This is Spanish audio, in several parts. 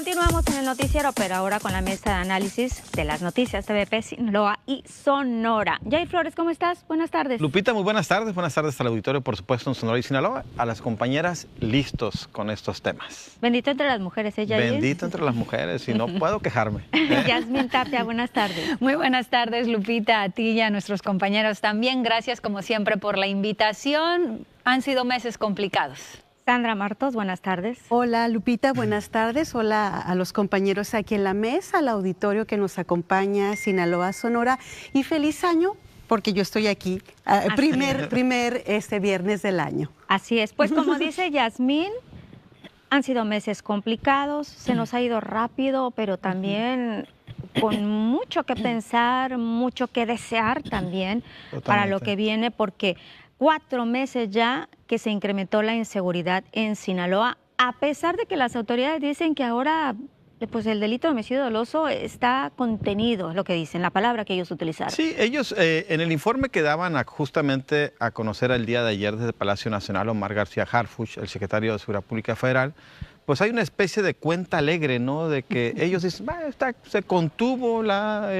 Continuamos en el noticiero, pero ahora con la mesa de análisis de las noticias TVP Sinaloa y Sonora. Jair Flores, ¿cómo estás? Buenas tardes. Lupita, muy buenas tardes al auditorio, por supuesto, en Sonora y Sinaloa, a las compañeras listos con estos temas. Bendito entre las mujeres, ¿eh, Jair? Bendito entre las mujeres, y no puedo quejarme. Yasmín Tapia, buenas tardes. Muy buenas tardes, Lupita, a ti y a nuestros compañeros también. Gracias, como siempre, por la invitación. Han sido meses complicados. Sandra Martos, buenas tardes. Hola Lupita, buenas tardes. Hola a los compañeros aquí en la mesa, al auditorio que nos acompaña, Sinaloa, Sonora. Y feliz año, porque yo estoy aquí, primer viernes del año. Así es, pues como dice Yasmín, han sido meses complicados, se nos ha ido rápido, pero también con mucho que pensar, mucho que desear también. Totalmente. Para lo que viene, porque 4 meses ya que se incrementó la inseguridad en Sinaloa, a pesar de que las autoridades dicen que ahora pues el delito de homicidio doloso está contenido, es lo que dicen, la palabra que ellos utilizaron. Sí, ellos en el informe que daban justamente a conocer el día de ayer desde el Palacio Nacional, Omar García Harfuch, el secretario de Seguridad Pública Federal, pues hay una especie de cuenta alegre, ¿no? De que ellos dicen, se contuvo la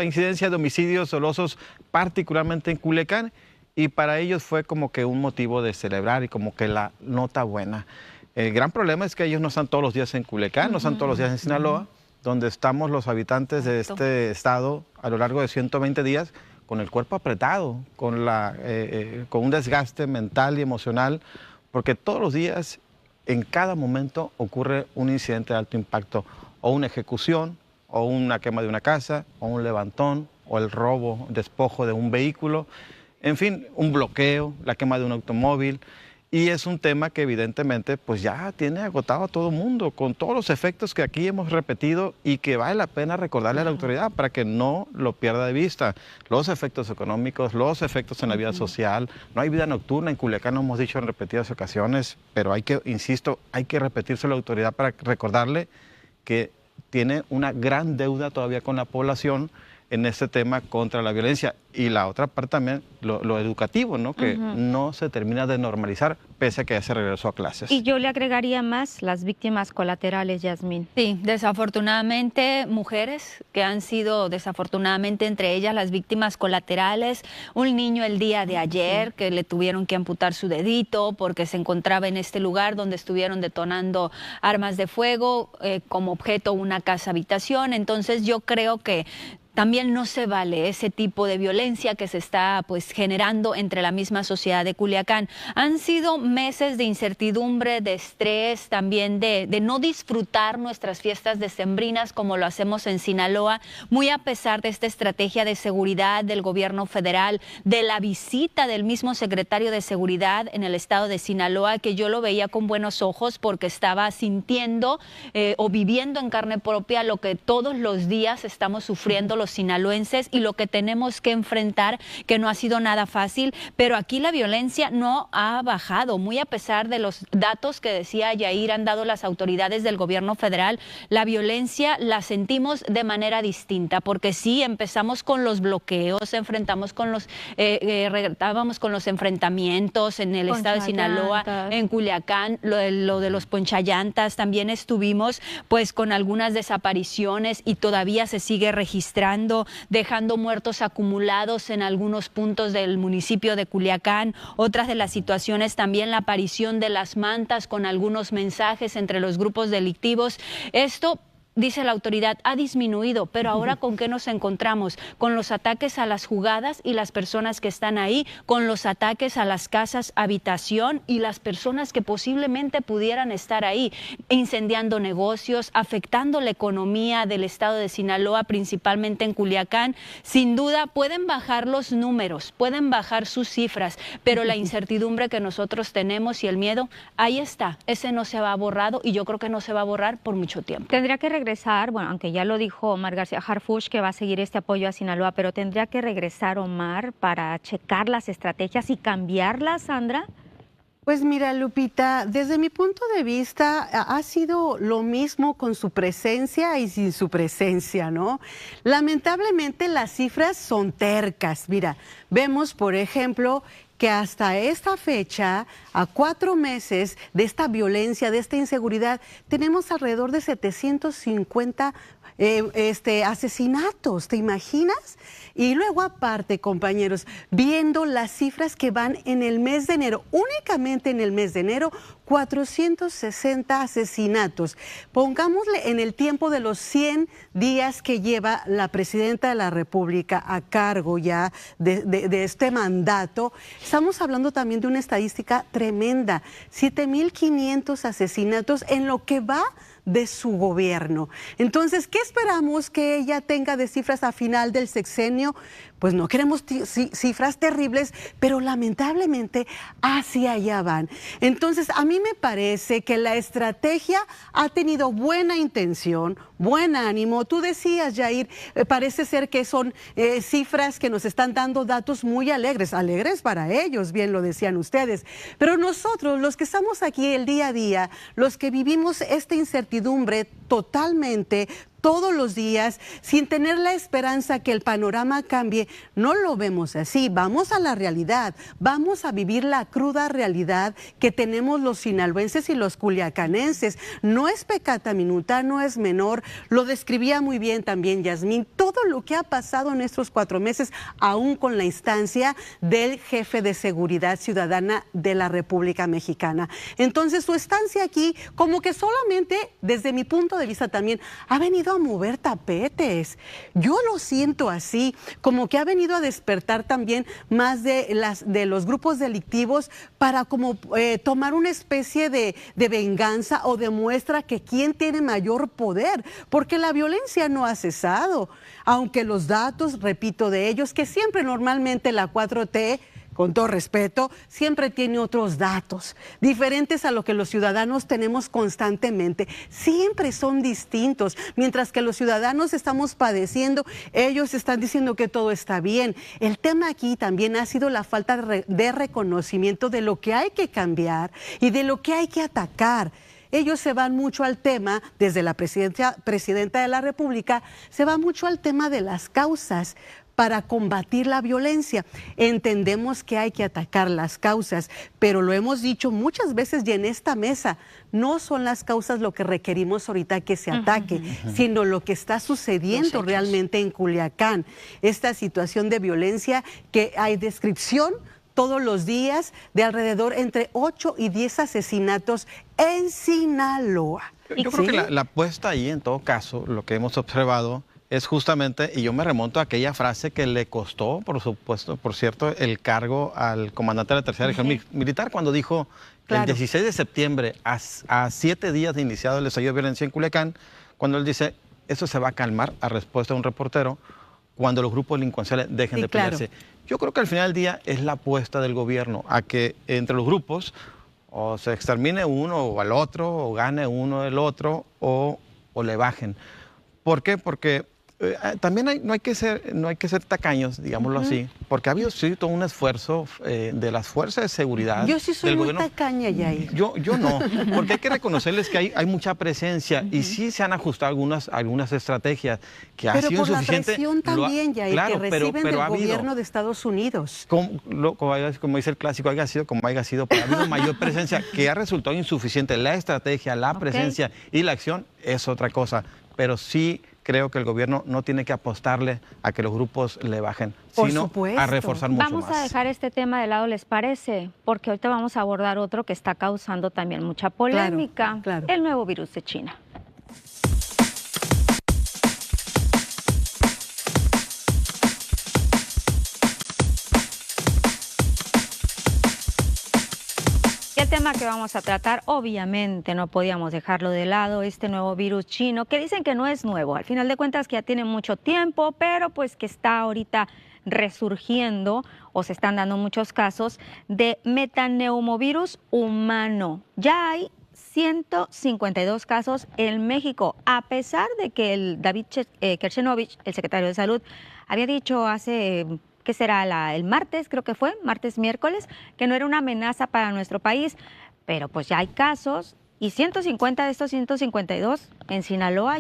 incidencia de homicidios dolosos, particularmente en Culiacán, y para ellos fue como que un motivo de celebrar y como que la nota buena. El gran problema es que ellos no están todos los días en Culiacán, no están todos los días en Sinaloa, donde estamos los habitantes de este estado a lo largo de 120 días con el cuerpo apretado, con un desgaste mental y emocional, porque todos los días, en cada momento, ocurre un incidente de alto impacto, o una ejecución, o una quema de una casa, o un levantón, o el robo, despojo de un vehículo. En fin, un bloqueo, la quema de un automóvil, y es un tema que evidentemente pues ya tiene agotado a todo el mundo, con todos los efectos que aquí hemos repetido y que vale la pena recordarle a la autoridad para que no lo pierda de vista. Los efectos económicos, los efectos en la vida social, no hay vida nocturna, en Culiacán lo hemos dicho en repetidas ocasiones, pero hay que, insisto, hay que repetirse a la autoridad para recordarle que tiene una gran deuda todavía con la población en este tema contra la violencia. Y la otra parte también, lo educativo, ¿no? Que no se termina de normalizar pese a que ya se regresó a clases. Y yo le agregaría más las víctimas colaterales, Yasmín. Sí, desafortunadamente mujeres que han sido desafortunadamente entre ellas las víctimas colaterales. Un niño el día de ayer que le tuvieron que amputar su dedito porque se encontraba en este lugar donde estuvieron detonando armas de fuego como objeto una casa habitación. Entonces yo creo que también no se vale ese tipo de violencia que se está pues generando entre la misma sociedad de Culiacán. Han sido meses de incertidumbre, de estrés, también de no disfrutar nuestras fiestas decembrinas como lo hacemos en Sinaloa, muy a pesar de esta estrategia de seguridad del gobierno federal, de la visita del mismo secretario de Seguridad en el estado de Sinaloa, que yo lo veía con buenos ojos porque estaba sintiendo o viviendo en carne propia lo que todos los días estamos sufriendo los sinaloenses y lo que tenemos que enfrentar, que no ha sido nada fácil, pero aquí la violencia no ha bajado, muy a pesar de los datos que decía Yair han dado las autoridades del gobierno federal. La violencia la sentimos de manera distinta, porque sí, empezamos con los bloqueos, enfrentábamos con los enfrentamientos en el estado de Sinaloa, en Culiacán, lo de los ponchallantas, también estuvimos pues con algunas desapariciones y todavía se sigue registrando, dejando muertos acumulados en algunos puntos del municipio de Culiacán. Otras de las situaciones también la aparición de las mantas con algunos mensajes entre los grupos delictivos. Esto, dice la autoridad, ha disminuido, pero ahora ¿con qué nos encontramos? Con los ataques a las jugadas y las personas que están ahí, con los ataques a las casas habitación y las personas que posiblemente pudieran estar ahí, incendiando negocios, afectando la economía del estado de Sinaloa, principalmente en Culiacán. Sin duda pueden bajar los números, pueden bajar sus cifras, pero la incertidumbre que nosotros tenemos y el miedo, ahí está, ese no se va borrado y yo creo que no se va a borrar por mucho tiempo. Tendría que regresar, bueno, aunque ya lo dijo Omar García Harfuch que va a seguir este apoyo a Sinaloa, pero tendría que regresar Omar para checar las estrategias y cambiarlas, Sandra. Pues mira, Lupita, desde mi punto de vista ha sido lo mismo con su presencia y sin su presencia, ¿no? Lamentablemente las cifras son tercas. Mira, vemos, por ejemplo, que hasta esta fecha, a 4 meses de esta violencia, de esta inseguridad, tenemos alrededor de 750 asesinatos, ¿te imaginas? Y luego aparte, compañeros, viendo las cifras que van en el mes de enero, únicamente en el mes de enero, 460 asesinatos. Pongámosle en el tiempo de los 100 días que lleva la presidenta de la República a cargo ya de este mandato, estamos hablando también de una estadística tremenda, 7.500 asesinatos en lo que va de su gobierno. Entonces, ¿qué esperamos que ella tenga de cifras a final del sexenio? Pues no queremos cifras terribles, pero lamentablemente hacia allá van. Entonces, a mí me parece que la estrategia ha tenido buena intención, buen ánimo. Tú decías, Yair, parece ser que son cifras que nos están dando datos muy alegres para ellos, bien lo decían ustedes. Pero nosotros, los que estamos aquí el día a día, los que vivimos esta incertidumbre totalmente, todos los días, sin tener la esperanza que el panorama cambie, no lo vemos así. Vamos a la realidad, vamos a vivir la cruda realidad que tenemos los sinaloenses y los culiacanenses. No es pecata minuta, no es menor. Lo describía muy bien también Yasmín, todo lo que ha pasado en estos 4 meses, aún con la instancia del jefe de seguridad ciudadana de la República Mexicana. Entonces, su estancia aquí, como que solamente, desde mi punto de vista también, ha venido a mover tapetes. Yo lo siento así, como que ha venido a despertar también más de los grupos delictivos para como tomar una especie de venganza o de muestra que quién tiene mayor poder, porque la violencia no ha cesado, aunque los datos, repito, de ellos, que siempre normalmente la 4T, con todo respeto, siempre tiene otros datos, diferentes a lo que los ciudadanos tenemos constantemente. Siempre son distintos. Mientras que los ciudadanos estamos padeciendo, ellos están diciendo que todo está bien. El tema aquí también ha sido la falta de reconocimiento de lo que hay que cambiar y de lo que hay que atacar. Ellos se van mucho al tema, desde la presidenta de la República, se va mucho al tema de las causas para combatir la violencia. Entendemos que hay que atacar las causas, pero lo hemos dicho muchas veces y en esta mesa, no son las causas lo que requerimos ahorita que se ataque, sino lo que está sucediendo realmente en Culiacán. Esta situación de violencia que hay descripción todos los días de alrededor entre 8 y 10 asesinatos en Sinaloa. Yo creo que la apuesta ahí, en todo caso, lo que hemos observado es justamente, y yo me remonto a aquella frase que le costó, por supuesto, por cierto, el cargo al comandante de la Tercera Región Militar cuando dijo el 16 de septiembre, a 7 días de iniciado el estallido de violencia en Culiacán, cuando él dice, eso se va a calmar, a respuesta de un reportero, cuando los grupos delincuenciales dejen de pelearse. Yo creo que al final del día es la apuesta del gobierno a que entre los grupos o se extermine uno o al otro, o gane uno del otro, o le bajen. ¿Por qué? Porque también no hay que ser tacaños, digámoslo así, porque ha habido todo un esfuerzo de las fuerzas de seguridad. Yo sí soy muy tacaña, Yair. Yo no, porque hay que reconocerles que hay mucha presencia y sí se han ajustado algunas estrategias que ha sido insuficiente. Pero por la presión también, Yair, claro, que reciben del gobierno de Estados Unidos. Como dice el clásico, haya sido como haya sido, pero ha habido mayor presencia que ha resultado insuficiente. La estrategia, la presencia y la acción es otra cosa, pero sí creo que el gobierno no tiene que apostarle a que los grupos le bajen, sino a reforzar mucho más. Vamos a dejar este tema de lado, ¿les parece? Porque ahorita vamos a abordar otro que está causando también mucha polémica, el nuevo virus de China. El tema que vamos a tratar, obviamente no podíamos dejarlo de lado, este nuevo virus chino, que dicen que no es nuevo, al final de cuentas que ya tiene mucho tiempo, pero pues que está ahorita resurgiendo o se están dando muchos casos de metaneumovirus humano. Ya hay 152 casos en México, a pesar de que el David Kerchenovich, el secretario de Salud, había dicho hace... ¿qué será? El martes, creo que fue, miércoles, que no era una amenaza para nuestro país, pero pues ya hay casos y 150 de estos 152 en Sinaloa,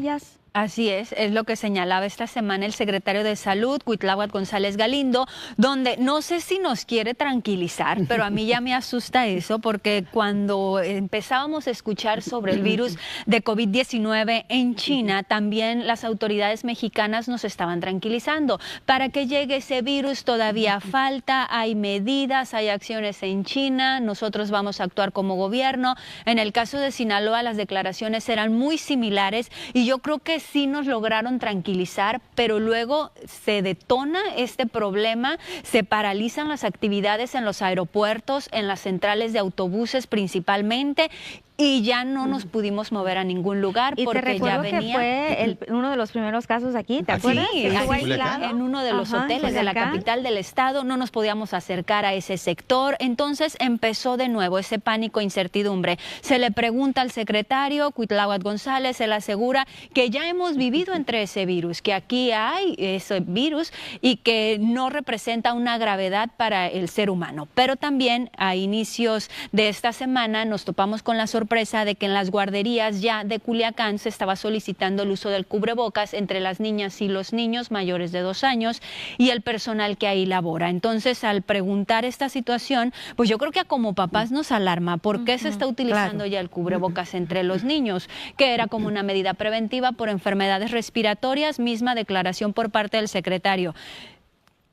Así es lo que señalaba esta semana el secretario de Salud, Cuitláhuac González Galindo, donde no sé si nos quiere tranquilizar, pero a mí ya me asusta eso, porque cuando empezábamos a escuchar sobre el virus de COVID-19 en China, también las autoridades mexicanas nos estaban tranquilizando. Para que llegue ese virus todavía falta, hay medidas, hay acciones en China, nosotros vamos a actuar como gobierno. En el caso de Sinaloa, las declaraciones eran muy similares y yo creo que sí nos lograron tranquilizar, pero luego se detona este problema, se paralizan las actividades en los aeropuertos, en las centrales de autobuses principalmente, y ya no nos pudimos mover a ningún lugar y porque te recuerdo ya venía. Que fue uno de los primeros casos aquí, ¿te acuerdas? Sí, en uno de los hoteles de la capital del estado, no nos podíamos acercar a ese sector, entonces empezó de nuevo ese pánico, incertidumbre. Se le pregunta al secretario Cuitláhuac González, él asegura que ya hemos vivido entre ese virus, que aquí hay ese virus y que no representa una gravedad para el ser humano. Pero también a inicios de esta semana nos topamos con la sorpresa de que en las guarderías ya de Culiacán se estaba solicitando el uso del cubrebocas entre las niñas y los niños mayores de 2 años y el personal que ahí labora. Entonces, al preguntar esta situación, pues yo creo que como papás nos alarma. ¿Por qué se está utilizando ya el cubrebocas entre los niños? Que era como una medida preventiva por enfermedades respiratorias, misma declaración por parte del secretario.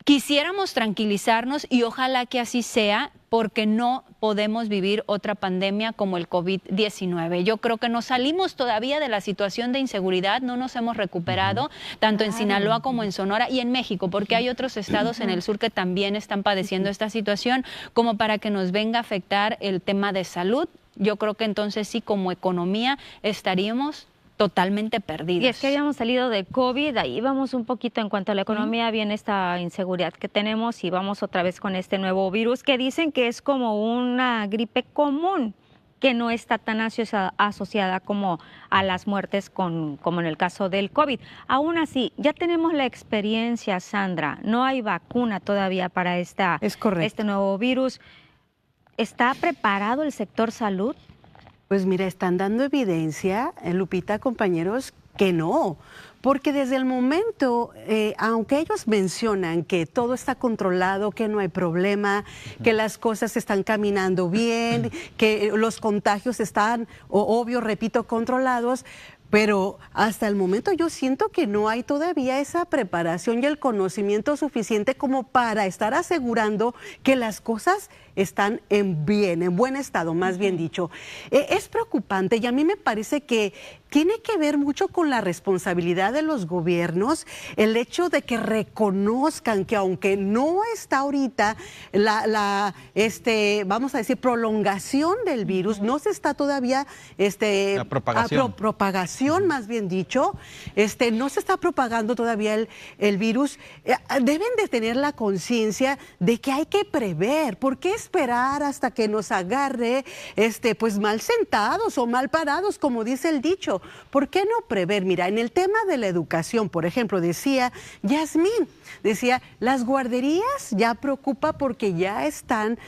Quisiéramos tranquilizarnos y ojalá que así sea, porque no podemos vivir otra pandemia como el COVID-19. Yo creo que no salimos todavía de la situación de inseguridad, no nos hemos recuperado, tanto en Sinaloa como en Sonora y en México, porque hay otros estados en el sur que también están padeciendo esta situación, como para que nos venga a afectar el tema de salud. Yo creo que entonces sí, como economía, estaríamos totalmente perdidos. Y es que habíamos salido de COVID, ahí vamos un poquito en cuanto a la economía, viene esta inseguridad que tenemos y vamos otra vez con este nuevo virus que dicen que es como una gripe común, que no está tan asociada como a las muertes como en el caso del COVID. Aún así, ya tenemos la experiencia, Sandra, no hay vacuna todavía para este nuevo virus. ¿Está preparado el sector salud? Pues mira, están dando evidencia, Lupita, compañeros, que no, porque desde el momento, aunque ellos mencionan que todo está controlado, que no hay problema, que las cosas están caminando bien, que los contagios están, obvio, repito, controlados, pero hasta el momento yo siento que no hay todavía esa preparación y el conocimiento suficiente como para estar asegurando que las cosas están en buen estado, más bien dicho. Es preocupante y a mí me parece que tiene que ver mucho con la responsabilidad de los gobiernos, el hecho de que reconozcan que aunque no está ahorita vamos a decir, prolongación del virus, no se está todavía la propagación. Propagación, más bien dicho, no se está propagando todavía el virus, deben de tener la conciencia de que hay que prever. ¿Por qué esperar hasta que nos agarre pues mal sentados o mal parados, como dice el dicho? ¿Por qué no prever? Mira, en el tema de la educación, por ejemplo, decía Yasmín, las guarderías ya preocupa porque ya están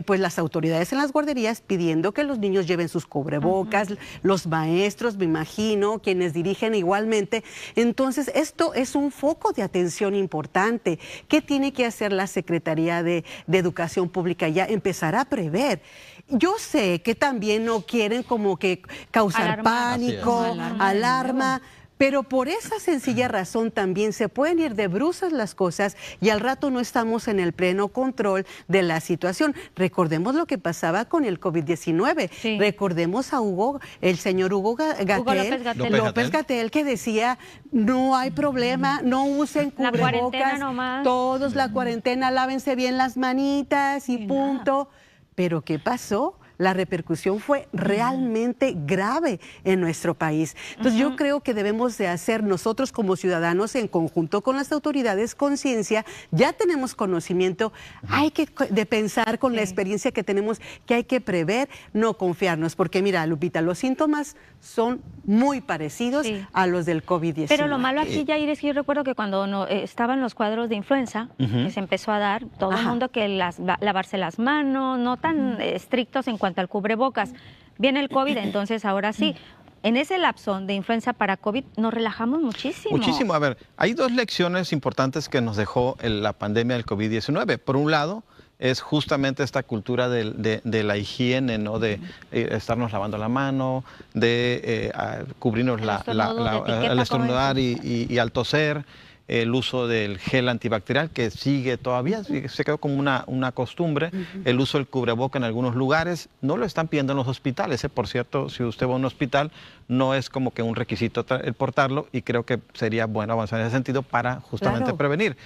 pues las autoridades en las guarderías pidiendo que los niños lleven sus cubrebocas, los maestros, me imagino, quienes dirigen igualmente. Entonces, esto es un foco de atención importante. ¿Qué tiene que hacer la Secretaría de Educación Pública? Ya empezar a prever. Yo sé que también no quieren como que causar pánico, alarma, pero por esa sencilla razón también se pueden ir de brusas las cosas y al rato no estamos en el pleno control de la situación. Recordemos lo que pasaba con el COVID-19. Sí. Recordemos a el señor Hugo López-Gatell, que decía, no hay problema, no usen cubrebocas, todos la cuarentena, lávense bien las manitas y punto. Pero ¿qué pasó? La repercusión fue realmente grave en nuestro país. Entonces yo creo que debemos de hacer nosotros como ciudadanos en conjunto con las autoridades conciencia, ya tenemos conocimiento, hay que de pensar con la experiencia que tenemos que hay que prever, no confiarnos, porque mira, Lupita, los síntomas son muy parecidos a los del COVID-19. Pero lo malo aquí, Yair, es que yo recuerdo que cuando estaban los cuadros de influenza, que se empezó a dar, todo el mundo que lavarse las manos, no tan estrictos en cuanto al cubrebocas. Viene el COVID, entonces ahora sí. en ese lapso de influenza para COVID nos relajamos muchísimo. Muchísimo. A ver, hay dos lecciones importantes que nos dejó la pandemia del COVID-19. Por un lado, es justamente esta cultura de la higiene, ¿no? De estarnos lavando la mano, de cubrirnos al estornudar y al toser, el uso del gel antibacterial que sigue todavía, se quedó como una costumbre, el uso del cubreboca en algunos lugares, no lo están pidiendo en los hospitales, por cierto, si usted va a un hospital, no es como que un requisito el portarlo y creo que sería bueno avanzar en ese sentido para justamente prevenir.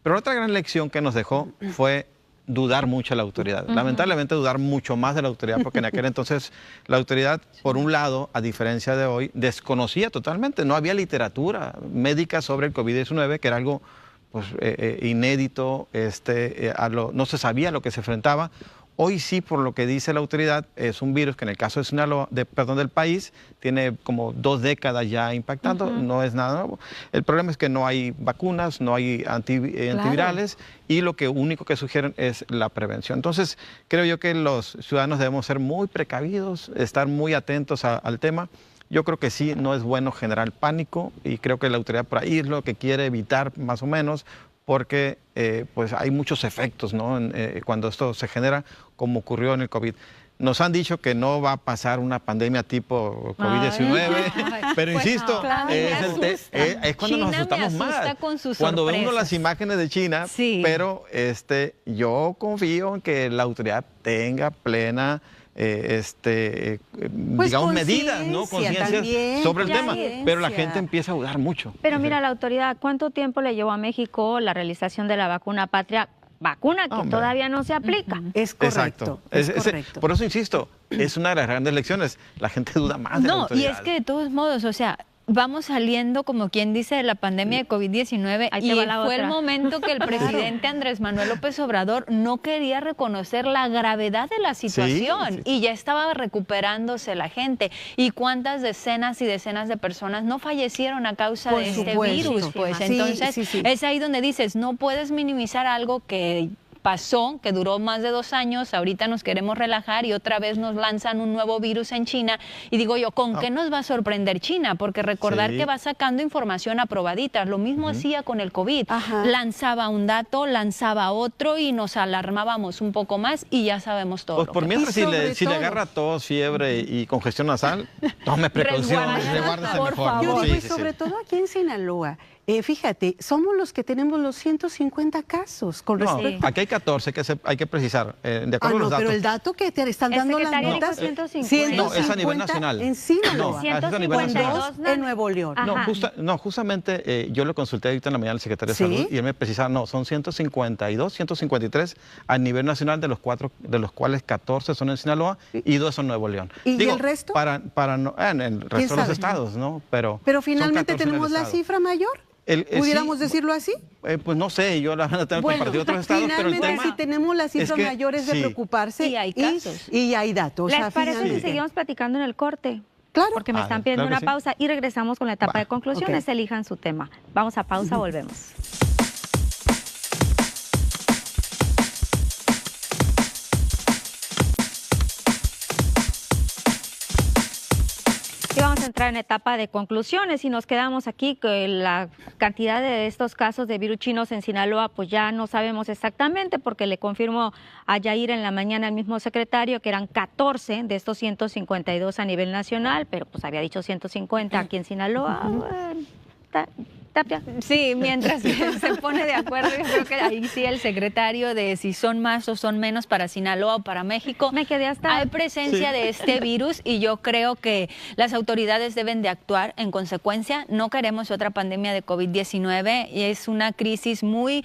Pero otra gran lección que nos dejó fue dudar mucho de la autoridad. Lamentablemente dudar mucho más de la autoridad, porque en aquel entonces la autoridad, por un lado, a diferencia de hoy, desconocía totalmente. No había literatura médica sobre el COVID-19, que era algo pues, inédito, no se sabía a lo que se enfrentaba. Hoy sí, por lo que dice la autoridad, es un virus que en el caso de Sinaloa, del país, tiene como 2 décadas ya impactando, no es nada nuevo. El problema es que no hay vacunas, no hay antivirales y lo único que sugieren es la prevención. Entonces, creo yo que los ciudadanos debemos ser muy precavidos, estar muy atentos al tema. Yo creo que sí, no es bueno generar pánico y creo que la autoridad por ahí es lo que quiere evitar más o menos, porque pues hay muchos efectos, ¿no? Cuando esto se genera, como ocurrió en el COVID. Nos han dicho que no va a pasar una pandemia tipo COVID-19, pero pues insisto, no, es cuando nos asustamos más. Cuando vemos las imágenes de China, pero yo confío en que la autoridad tenga plena digamos, medidas, ¿no? Conciencias sobre el tema, pero la gente empieza a dudar mucho. Pero mira, la autoridad, ¿cuánto tiempo le llevó a México la realización de la vacuna patria? Vacuna que todavía no se aplica. Es correcto. Exacto. Por eso insisto, es una de las grandes lecciones. La gente duda más de la autoridad. Y es que de todos modos, o sea, vamos saliendo, como quien dice, de la pandemia de COVID-19 y fue el momento que el presidente Andrés Manuel López Obrador no quería reconocer la gravedad de la situación y ya estaba recuperándose la gente. ¿Y cuántas decenas y decenas de personas no fallecieron a causa de este virus? Pues entonces es ahí donde dices, no puedes minimizar algo que pasó, que duró más de 2 años, ahorita nos queremos relajar y otra vez nos lanzan un nuevo virus en China. Y digo yo, ¿con qué nos va a sorprender China? Porque recordar que va sacando información aprobadita. Lo mismo hacía con el COVID. Lanzaba un dato, lanzaba otro y nos alarmábamos un poco más y ya sabemos todo. Pues por mientras, si le agarra tos, fiebre y congestión nasal, tome precauciones, resguárdese mejor. Yo digo, y sobre todo aquí en Sinaloa, fíjate, somos los que tenemos los 150 casos con respecto. Aquí hay 14, hay que precisar, de acuerdo a los datos. Pero el dato que te están dando las notas, 150. No, es a nivel nacional. En Sinaloa. No, es a nivel nacional. En Nuevo León. No, justamente yo lo consulté ahorita en la mañana al secretario de Salud y él me precisaba, no, son 152, 153 a nivel nacional, de los cuales 14 son en Sinaloa y 2 son en Nuevo León. ¿Y el resto? En el resto de los estados, ¿no? Pero finalmente tenemos la cifra mayor. ¿Pudiéramos decirlo así? Pues no sé, yo la verdad tengo que compartir otros estados, pero el tema si tenemos las cifras mayores de preocuparse y hay casos. Y hay datos. ¿Les parece si seguimos platicando en el corte? Claro. Porque me están pidiendo una pausa y regresamos con la etapa de conclusiones. Elijan su tema. Vamos a pausa, volvemos. Y vamos a entrar en etapa de conclusiones y nos quedamos aquí que la cantidad de estos casos de virus chinos en Sinaloa pues ya no sabemos exactamente, porque le confirmo a Yair en la mañana al mismo secretario que eran 14 de estos 152 a nivel nacional, pero pues había dicho 150 aquí en Sinaloa. Bueno, Tapia. Sí, mientras se pone de acuerdo, yo creo que ahí sí el secretario de si son más o son menos para Sinaloa o para México. Me quedé hasta... Hay presencia de este virus y yo creo que las autoridades deben de actuar en consecuencia. No queremos otra pandemia de COVID-19 y es una crisis muy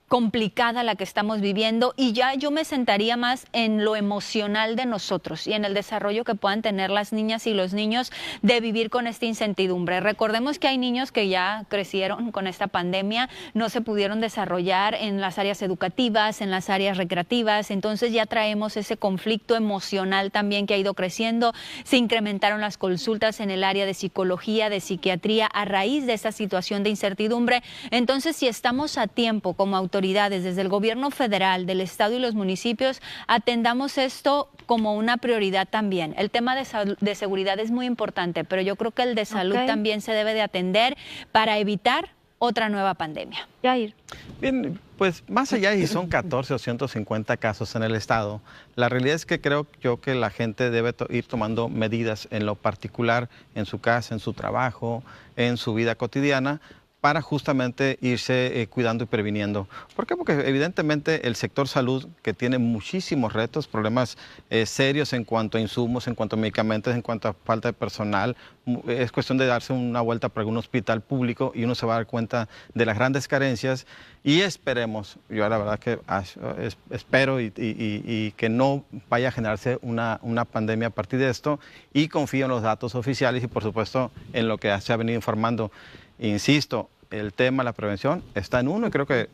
complicada la que estamos viviendo y ya yo me sentaría más en lo emocional de nosotros y en el desarrollo que puedan tener las niñas y los niños de vivir con esta incertidumbre. Recordemos que hay niños que ya crecieron con esta pandemia, no se pudieron desarrollar en las áreas educativas, en las áreas recreativas, entonces ya traemos ese conflicto emocional también que ha ido creciendo. Se incrementaron las consultas en el área de psicología, de psiquiatría a raíz de esta situación de incertidumbre. Entonces, si estamos a tiempo como autoridades autoridades, desde el gobierno federal, del estado y los municipios, atendamos esto como una prioridad también. El tema de seguridad es muy importante, pero yo creo que el de salud también se debe de atender para evitar otra nueva pandemia. Yair. Bien, pues más allá de si son 14 o 150 casos en el estado, la realidad es que creo yo que la gente debe ir tomando medidas en lo particular, en su casa, en su trabajo, en su vida cotidiana, para justamente irse cuidando y previniendo. ¿Por qué? Porque evidentemente el sector salud, que tiene muchísimos retos, problemas serios en cuanto a insumos, en cuanto a medicamentos, en cuanto a falta de personal, es cuestión de darse una vuelta por algún hospital público y uno se va a dar cuenta de las grandes carencias y esperemos, yo la verdad que espero y que no vaya a generarse una pandemia a partir de esto y confío en los datos oficiales y por supuesto en lo que se ha venido informando. Insisto, el tema de la prevención está en uno y creo que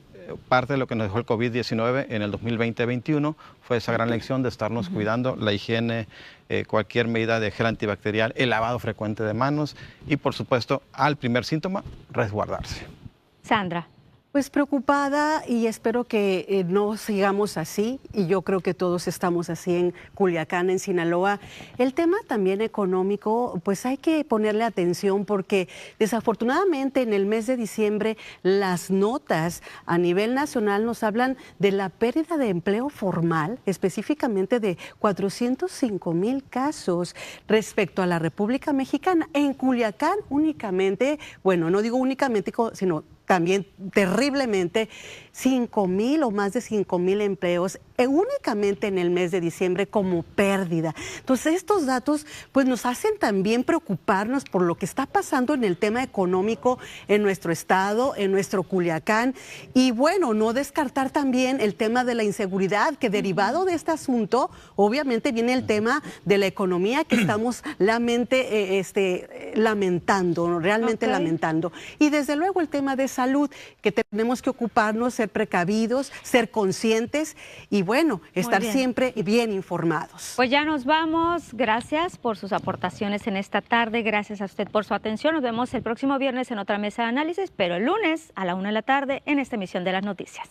parte de lo que nos dejó el COVID-19 en el 2020-21 fue esa gran lección de estarnos cuidando, la higiene, cualquier medida de gel antibacterial, el lavado frecuente de manos y por supuesto al primer síntoma resguardarse. Sandra. Pues preocupada y espero que no sigamos así y yo creo que todos estamos así en Culiacán, en Sinaloa. El tema también económico, pues hay que ponerle atención porque desafortunadamente en el mes de diciembre las notas a nivel nacional nos hablan de la pérdida de empleo formal, específicamente de 405,000 casos respecto a la República Mexicana. En Culiacán únicamente, bueno, no digo únicamente, sino también terriblemente, 5,000 o más de 5,000 empleos únicamente en el mes de diciembre como pérdida. Entonces estos datos pues nos hacen también preocuparnos por lo que está pasando en el tema económico en nuestro estado, en nuestro Culiacán y bueno, no descartar también el tema de la inseguridad que derivado de este asunto obviamente viene el tema de la economía que estamos lamentando, realmente lamentando y desde luego el tema de salud que tenemos que ocuparnos, ser precavidos, ser conscientes y bueno, estar siempre bien informados. Pues ya nos vamos. Gracias por sus aportaciones en esta tarde. Gracias a usted por su atención. Nos vemos el próximo viernes en otra mesa de análisis, pero el lunes a la 1 de la tarde en esta emisión de las noticias.